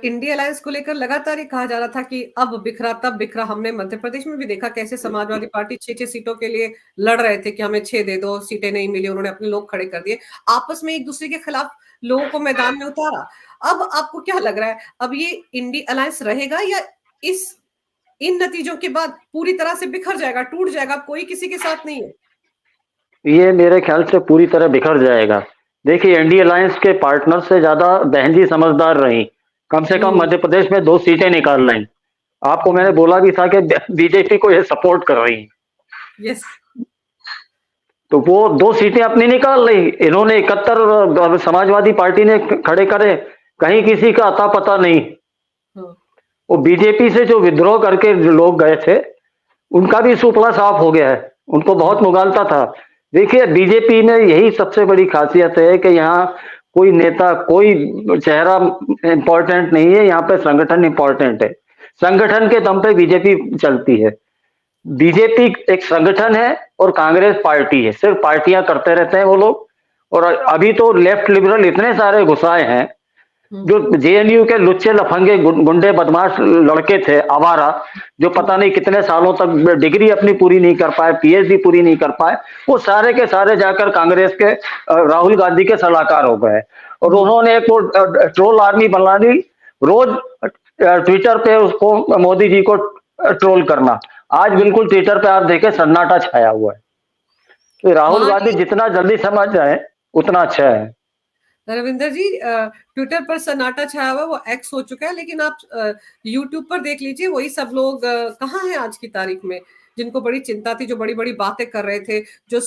इंडिया अलायंस को लेकर लगातार ये कहा जा रहा था कि अब बिखरा तब बिखरा। हमने मध्य प्रदेश में भी देखा कैसे समाजवादी पार्टी 6-6 सीटों के लिए लड़ रहे थे कि हमें 6 दे दो, सीटें नहीं मिली, उन्होंने अपने लोग खड़े कर दिए, आपस में एक दूसरे के खिलाफ लोगों को मैदान में उतारा। अब आपको क्या लग रहा है, अब ये इंडी अलायंस रहेगा या इन नतीजों के बाद पूरी तरह से बिखर जाएगा, टूट जाएगा, कोई किसी के साथ नहीं है? ये मेरे ख्याल से पूरी तरह बिखर जाएगा। देखिए, इंडी अलायंस के पार्टनर से ज्यादा बहन जी समझदार रही, कम से कम मध्य प्रदेश में 2 सीटें निकाल रही। आपको मैंने बोला भी था कि बीजेपी को ये सपोर्ट कर रही। यस। तो वो 2 सीटें अपनी निकाल रही। इन्होंने 71 समाजवादी पार्टी ने खड़े करे, कहीं किसी का अता पता नहीं। वो बीजेपी से जो विद्रोह करके जो लोग गए थे, उनका भी सुपड़ा साफ हो गया है, उनको बहुत मुगालता था। देखिए, बीजेपी में यही सबसे बड़ी खासियत है कि यहाँ कोई नेता, कोई चेहरा इंपॉर्टेंट नहीं है, यहाँ पे संगठन इंपॉर्टेंट है। संगठन के दम पे बीजेपी चलती है। बीजेपी एक संगठन है और कांग्रेस पार्टी है, सिर्फ पार्टियां करते रहते हैं वो लोग। और अभी तो लेफ्ट लिबरल इतने सारे घुसाए हैं जो जेएनयू के लुच्चे लफंगे गुंडे बदमाश लड़के थे आवारा, जो पता नहीं कितने सालों तक डिग्री अपनी पूरी नहीं कर पाए, पीएचडी पूरी नहीं कर पाए, वो सारे के सारे जाकर कांग्रेस के राहुल गांधी के सलाहकार हो गए। और उन्होंने एक ट्रोल आर्मी बना ली, रोज ट्विटर पे उसको मोदी जी को ट्रोल करना। आज बिल्कुल ट्विटर पे आप देखें सन्नाटा छाया हुआ है। तो राहुल गांधी जितना जल्दी समझ जाए उतना अच्छा है। रविंदर जी, ट्विटर पर सन्नाटा छाया हुआ, वो एक्स हो चुका है, लेकिन आप यूट्यूब पर देख लीजिए, वही सब लोग कहाँ हैं आज की तारीख में, जिनको बड़ी चिंता थी, जो बड़ी बड़ी बातें कर रहे थे, जो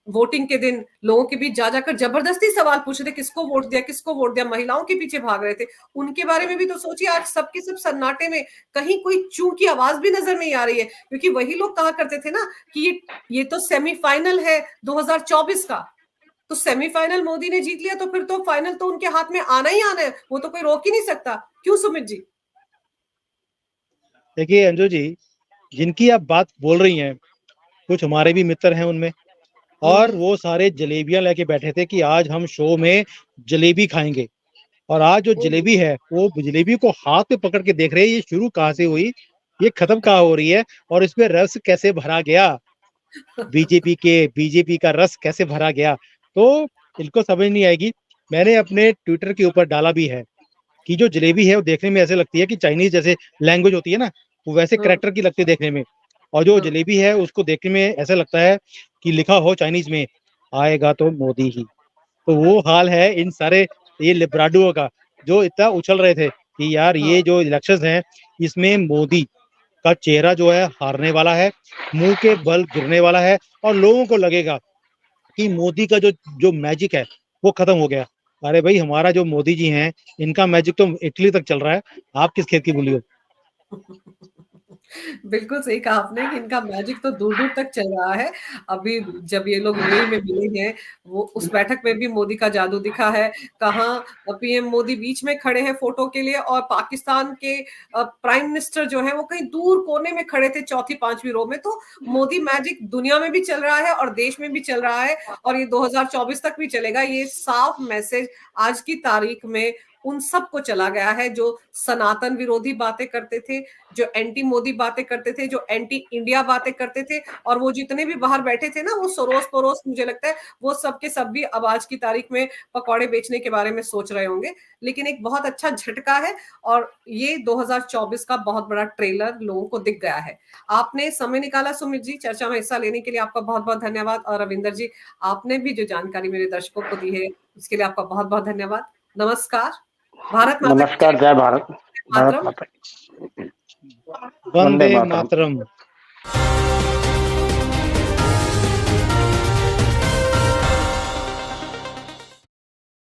वोटिंग के दिन लोगों के बीच जा जाकर जबरदस्ती सवाल पूछ रहे थे, किसको वोट दिया, किसको वोट दिया, महिलाओं के पीछे भाग रहे थे, उनके बारे में भी तो सोचिए। आज सबके सब सन्नाटे में, कहीं कोई चू की आवाज भी नजर नहीं आ रही है, क्योंकि वही लोग कहा करते थे ना कि ये तो सेमीफाइनल है 2024 का, तो सेमीफाइनल मोदी ने जीत लिया, तो फिर तो फाइनल तो उनके हाथ में आना ही आना है, वो तो कोई रोक ही नहीं सकता। क्यों सुमित जी? देखिए अंजू जी, जिनकी आप बात बोल रही हैं, कुछ हमारे भी मित्र हैं उनमें, और वो सारे जलेबियां लेके बैठे थे कि आज हम शो में जलेबी खाएंगे। और आज जो जलेबी है, वो जलेबी को हाथ में पकड़ के देख रहे हैं, ये शुरू कहाँ से हुई, ये खत्म कहाँ हो रही है, और इसमें रस कैसे भरा गया, बीजेपी का रस कैसे भरा गया, तो इनको समझ नहीं आएगी। मैंने अपने ट्विटर के ऊपर डाला भी है कि जो जलेबी है वो देखने में ऐसे लगती है कि चाइनीज जैसे लैंग्वेज होती है ना, वो वैसे कैरेक्टर की लगती है देखने में, और जो जलेबी है उसको देखने में ऐसा लगता है कि लिखा हो चाइनीज में, आएगा तो मोदी ही। तो वो हाल है इन सारे ये लिब्राडुओं का, जो इतना उछल रहे थे कि यार ये जो इलेक्शंस हैं, इसमें मोदी का चेहरा जो है हारने वाला है, मुंह के बल गिरने वाला है, और लोगों को लगेगा कि मोदी का जो मैजिक है वो खत्म हो गया। अरे भाई, हमारा जो मोदी जी हैं, इनका मैजिक तो इटली तक चल रहा है, आप किस खेत की मूली हो। बिल्कुल सही कहा आपने कि इनका मैजिक तो दूर दूर तक चल रहा है। अभी जब ये लोग यूएई में मिले हैं, वो उस बैठक में भी मोदी का जादू दिखा है। कहाँ पीएम मोदी बीच में खड़े हैं फोटो के लिए, और पाकिस्तान के प्राइम मिनिस्टर जो है वो कहीं दूर कोने में खड़े थे, चौथी पांचवी रो में। तो मोदी मैजिक दुनिया में भी चल रहा है और देश में भी चल रहा है, और ये 2024 तक भी चलेगा। ये साफ मैसेज आज की तारीख में उन सबको चला गया है जो सनातन विरोधी बातें करते थे, जो एंटी मोदी बातें करते थे, जो एंटी इंडिया बातें करते थे, और वो जितने भी बाहर बैठे थे ना, वो सरोस परोस, मुझे लगता है वो सब के सब भी अब आज की तारीख में पकौड़े बेचने के बारे में सोच रहे होंगे। लेकिन एक बहुत अच्छा झटका है, और ये 2024 का बहुत बड़ा ट्रेलर लोगों को दिख गया है। आपने समय निकाला सुमित जी चर्चा में हिस्सा लेने के लिए, आपका बहुत बहुत धन्यवाद। और रविंदर जी, आपने भी जो जानकारी मेरे दर्शकों को दी है उसके लिए आपका बहुत बहुत धन्यवाद। नमस्कार। भारत माता। नमस्कार, जय भारत। भारत माता। वंदे मातरम।